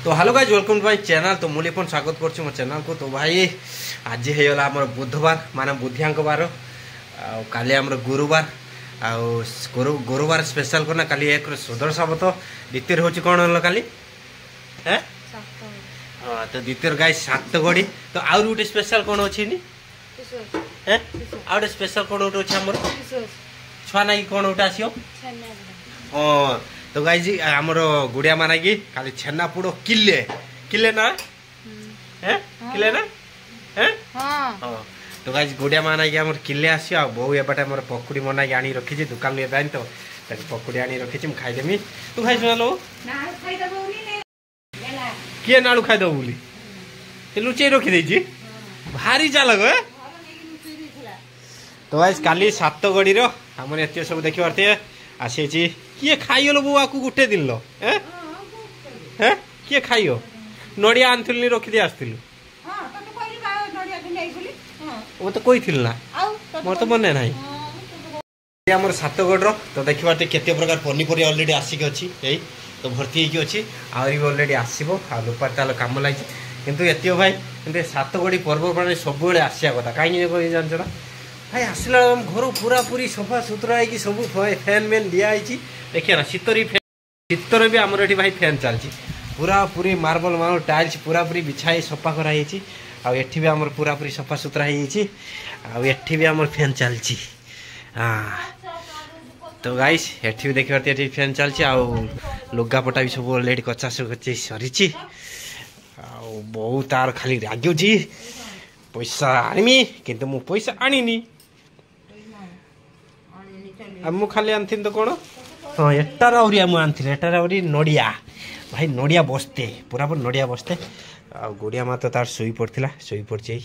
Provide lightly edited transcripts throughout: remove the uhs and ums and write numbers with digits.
तो hello guys welcome to my channel. तो मुझे स्वागत कर चैनल को। तो भाई आज होगा आम बुधवार माने बुधियांक बार काली आम गुरुवार गुरुवार स्पेशल करना काली एक सुदर्शन तो द्वितीय हूँ कौन काली हाँ तो द्वितीय गाय सात गड़ी तो आउ गोटे स्पेशल कौन अच्छी आउ स्पेशल कौन गोटे अच्छे आम छुआ ना कौन गोटे आसो हाँ तो गाई जी आमर गुड़िया माना कि खाली छेना पोड़ किले किले ना हैं किले ना हैं हाँ तो गाई गुड़िया माना कि आमर किले आसी आ बहु एपटे मोर पकुड़ी मना कि आनी रखी दुकान ले जानी तो पकुड़ी आनी रखी मुझे खाईदेमी तू खाई सुना लो किए नाड़ू खाईदेव बोली लुचे रखी दे भारी चाल गए तो गाई काली सात गड़ी रमर एत सब देखी पारे आसी किए खाइल बुआ को गोटे दिन लो किए खाइयो नड़िया आनी रखी आसलु वो तो कही ना मोर तो मन ना आम सातगढ़ तो देखा केते प्रकार पनीपरिया अलरेडी आसिक अच्छी यही तो भर्ती होगी आहरी अलरेडी आसो लुपार ताल कम लगी कितु एत भाई कि सातगढ़ी पर्वपर्वाणी सब आसा कथा कहीं जानच ना भाई आसला घर पूरा पूरी सफा सुतरा है सब फैन मैन दिखाई देखिए ना शीतर भी आमर ये भाई फैन चलती पूरा पूरी मार्बल मार्बल टाइल्स पूरा पूरी बिछाई सफा कराई आठ भी आमर पूरा पूरी सफा सुतरा होठी भी आमर फैन चलती हाँ तो गाइस एठी भी देखिए ये फैन चलती लुगापटा भी सब अलरेडी कचास कचे सरी बहुत तार खाली रागुची पैसा आनमी किंतु मु पैसा आनी मु खाली आनी तो कौन हाँ एटार आनी एटार नड़िया भाई नड़िया बसते पूरा पूरा नड़िया बसते गुड़िया माँ तो तार शुई पड़ा शुई पड़ी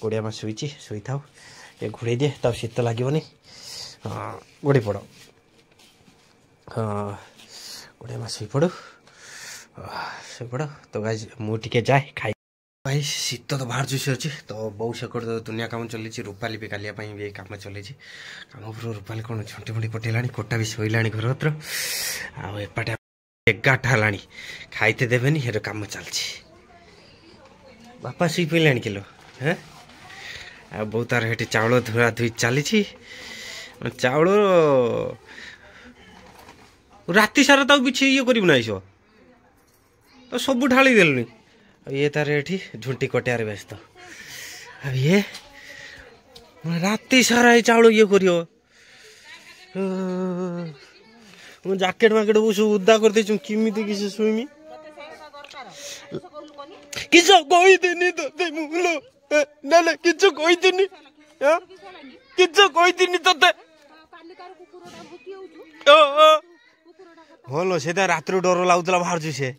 गुड़िया माँ शुई था ये घोड़े दिए तब शीत लगनी हाँ गोड़ी पड़ हाँ गुड़िया माँ शुई पड़ तो गाइस मुझे जाए खाई भाई शीत तो बाहर जोश अच्छी तो बहु सेकट तो दुनिया काम चली रूपाली भी कालिया भी कम चली कम पर रूपाली कौन झंटी फंटी पटेला कोटा भी शोला घर भर आपटे 11टा है खाईते देवेनि हेर कम चलती बापा शुई पड़ा किलो हाँ आ बहुत तार हेटी चाउल धुआ धुई चली चाउल राति सारा तक बिछे ये करना तो सब ढाली देलुनी ये तार ये झुंटी कटियार व्यस्त अब ये राति सारा ये चाउल ये कर जाकेट माकेट वो सब उदा कर किमी किसी शुमी किस कहीदिनी ते मुलो ना ना किस कहीदिनी किस कहीदिनी ते भल से रात डर लगुला बाहर से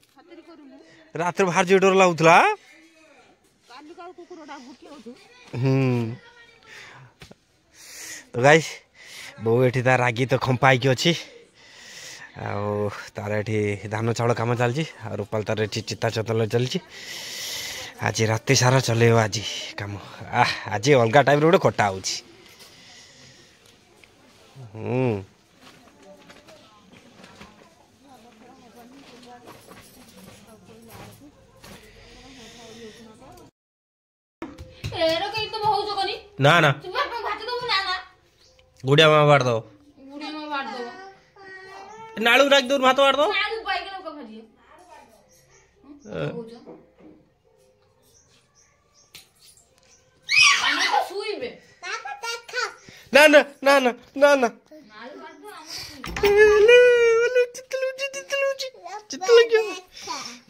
रात बाहर जो डर लगुला तो गाइस बहु ये तार रागी तो खंपा अच्छी तार ये धान चाउल कम चलती रूपाल तार ये चिता चतल चलती आज राति सारा चल आज कम आज अलग टाइप गोटे कटा हो ना ना गुड़िया माँ बाढ़ दो नाड़ू रख दो भात बाढ़ दो ना ना ना ना ना ना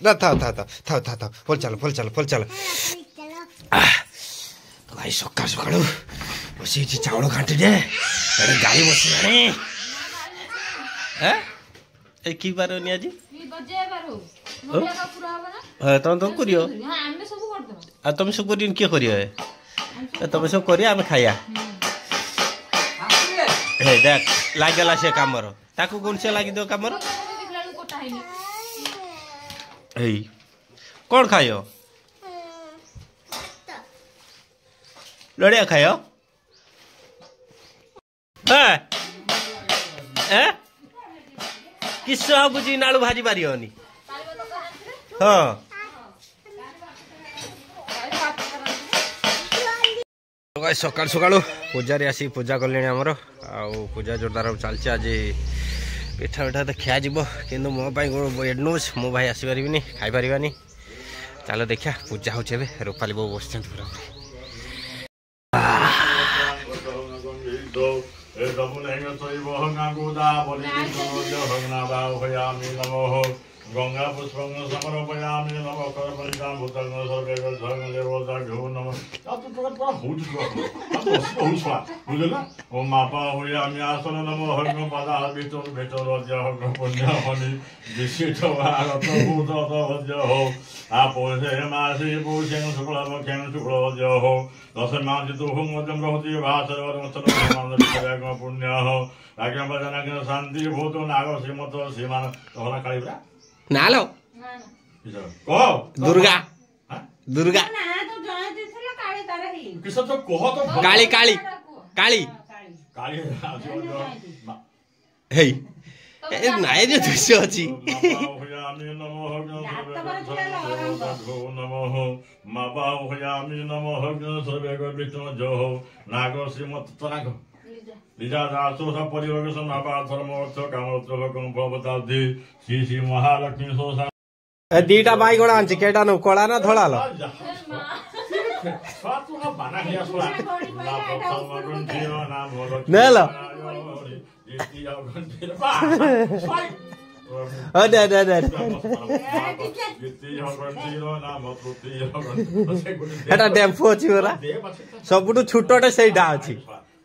ना था फल चलो तो भाई सका सका बस चाउल घाटी दे गाड़ी बस कि बार आज तुम तो कर तुम सब कर किए कर तुम सब कर आम खाया देख लगला से कम ताकू कौन से लगी दो कम कौन खाओ लड़िया खाओ किस बुझी नाड़ू भाजी पारिनी हाँ सकाल सकाल पूजारी आसी पूजा कले आमर पूजा जोरदार चलती आज पिठा पिठा तो खिया जी कि मो बेड न्यूज मो भाई आसपारि खाई पारानी चलो देखा पूजा हो रूपाली बो बस गंगा पुष्पं समर्पयामि नमः करपरिकां भूतं सर्वेगं धर्मं देवताभ्यो नमः तो पूरा हो चुका अब बहुत स्वाद बुझे ना ओम मापा होयामि आसन नमः हरिं पदा वितो भेतो रज हग पुण्य हनि विशिष्ट भारत भूत तवज हो आपोषे मासे पोषेण शुक्लपक्षेण शुक्लवज हो दशमांसि तु हुमजं रहति भासरवरमस्तनं विषयगं पुण्य हो राज्ञ भजनज्ञ शांति भूतो नाग श्रीमत श्रीमान तोहरा कालीब्रा नालो कह दुर्गा दुर्गा काली काली काली हे नाय जे दृश्य अछि नाग श्रीमत तनाग लीजा दासो सब परिवर्ग समापा धर्म अर्थ काम लोकम भवतादि श्री श्री महालक्ष्मी सोसा दीटा बाई गोड़ा आंची केटा नो कोला ना धोला लो नेलो अरे अरे अरे एटा टेम्पो अछि ओरा सबटु छुटटे सेइटा अछि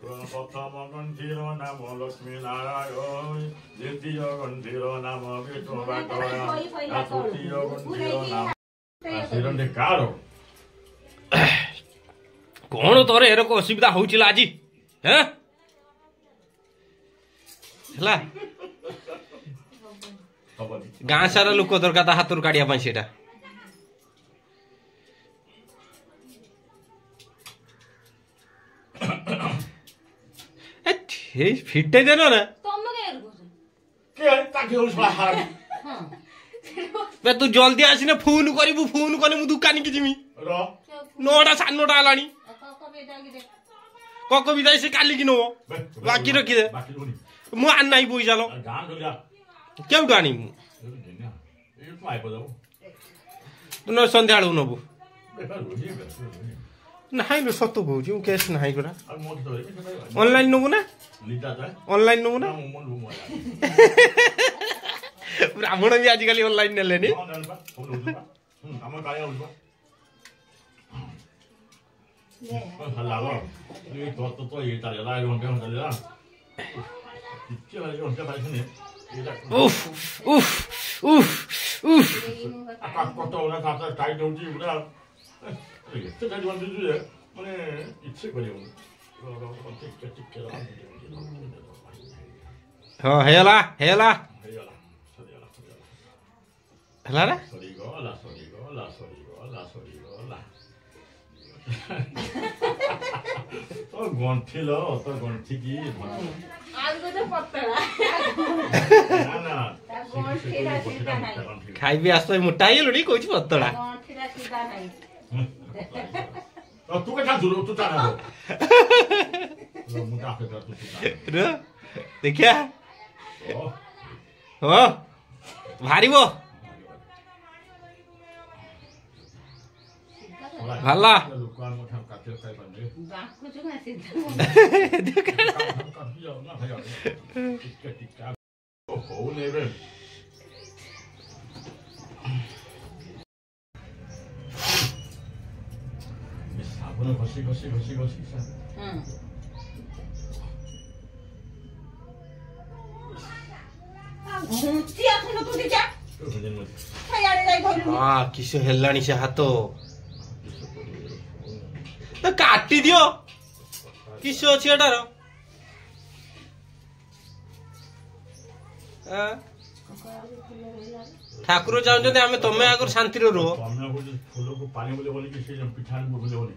प्रथम गंभीर नाम लक्ष्मी नारायण द्वितीय गंभीर नाम विष्णु तृतीय गंभीर नाम सिरंडे कारो कोन तोरे एरको असुविधा होउचिला आजी हैं हला गाँ सारा लोक दरकार हाथर काढ़िया पाई सेटा फिटे देन ना तू जल्दी आसीना फोन करू फोन कले मु दुकान की जिमी 9टा 9:30 आलानी कक विदाई से काली की नो बाकी रखी दे मु आन नाही पैसा लो केउट आनी मु तू न संध्या आलू नबु नहीं लो सत्य कहूँ कैश नहीं करा ऑनलाइन नबू ना ऑनलाइन नबू ना ब्राह्मण भी आजिकल ऑनलाइन नेले नी उफ उफ उफ उफ हाँ हेला हेला हेला रे तो गंठी लो तो गंठी की आलू तो पतला ना खाई भी आस्तो मोटा ही लोडी कोच पतला गंठीरा सीधा नहीं तू क्या जुरो तू ताना लो मुटा पे कर तू रे देखिया हो भारी वो भला दुकान में हम काटे काय बंदे बाकु जो ना सीधा दुकान ना भैया टिक्का ओ हो ने रे साबुन घसी घसी घसी घसी घुंची आखन तू दिजा खायाडे जाई भइलु हां किसे हेलानी से हातो तो काटी दियो किसे अछि एटार ठाकुर चाहते आम तमें आगर शांति रो फूल को पानी बोले बोली कि से पिठा बोले बोली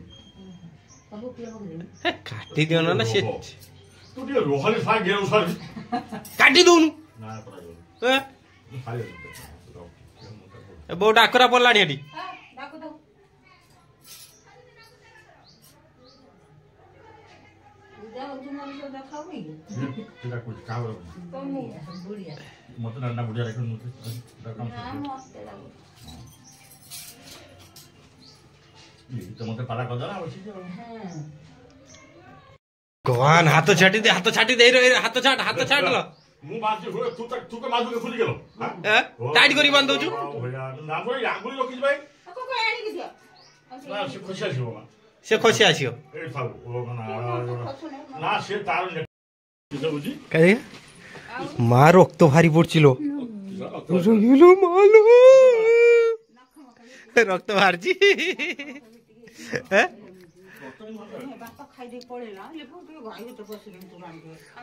काटी दियो ना से तू दियो रोहली फाय गेउ सर काटी दोनु ना पड़ा ए बहुत डाकरा पड़लानी हेटी भगवान हाथ छाटी दे हाथ छाटी दे हाथ छाट लो मु बाजू हो तू के बाजू के खुली गेलो टाइट करी बांध दउछु ना कोई आंगुली रखी भाई को को आनी कि दियो ना से खुशी आसीबो से खसी आसियो ए थाउ ओ ना से तार ने किसे बुझी कहे मां रक्त भारी पड़छिलो रगिलो मालो रक्त बाहरची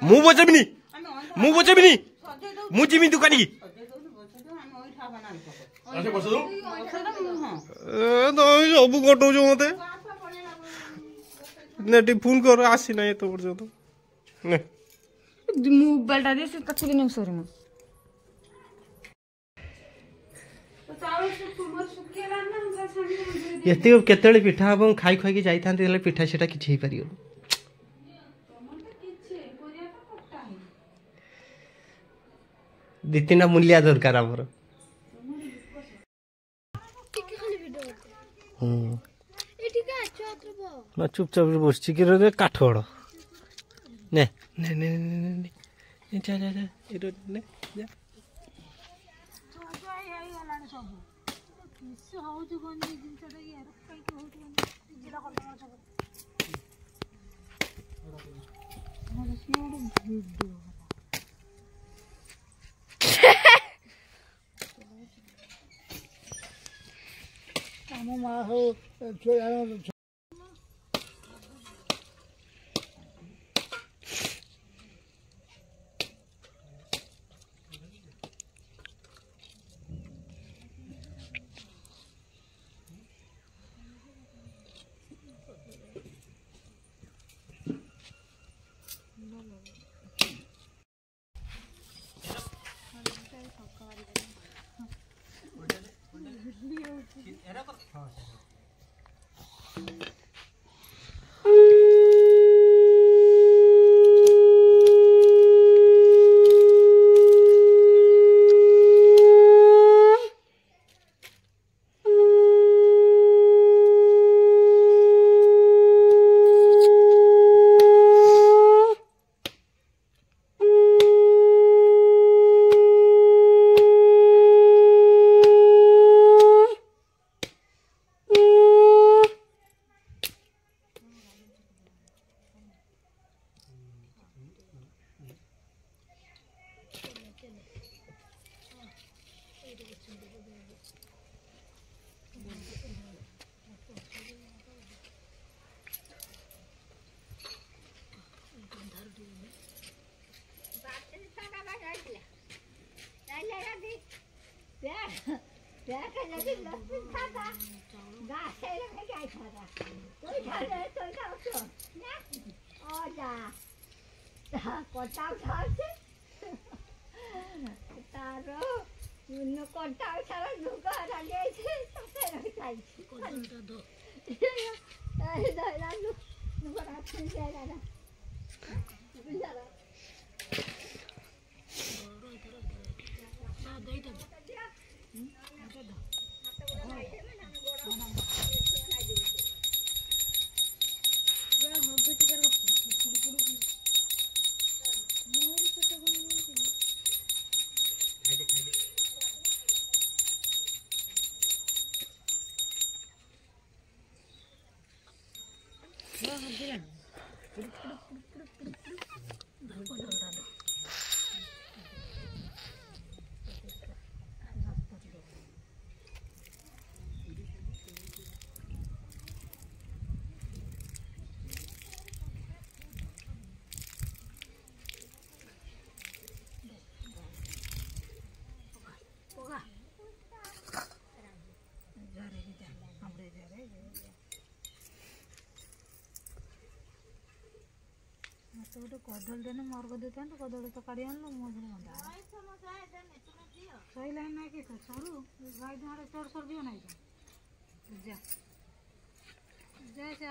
मु बचबिनी मु जिमी दुकानी की अच्छा बस दो तो सब गोटो जो मते नेटी फोन कर आसी ना तो पर्यंत ने मोबाइल टा दे से कछु दिन सरी म तो चावल से तुमर सुकेला ना हम छानी एते केतळे पिठा हम खाई खाई के जाई थांते ले पिठा सेटा कि छई परियो दी तीन मूल्य दरकार हमर ना चुपचाप बसची कि रे काठोड़ ने ने ने ने जा जा जा इरो ने जा ଆମ ମା ହଉ ଛୁଆ तो कदल देने मोर को देते हैं तो कदल तो काढ़ी आन लो मोर को ସଇଲାଣି ନା କି ତ ସରୁ ଗାଈ ଦୁଆଁରେ ଚୋର ସରିଯିବ ନାହିଁ ତ ଯା ଯା ସେ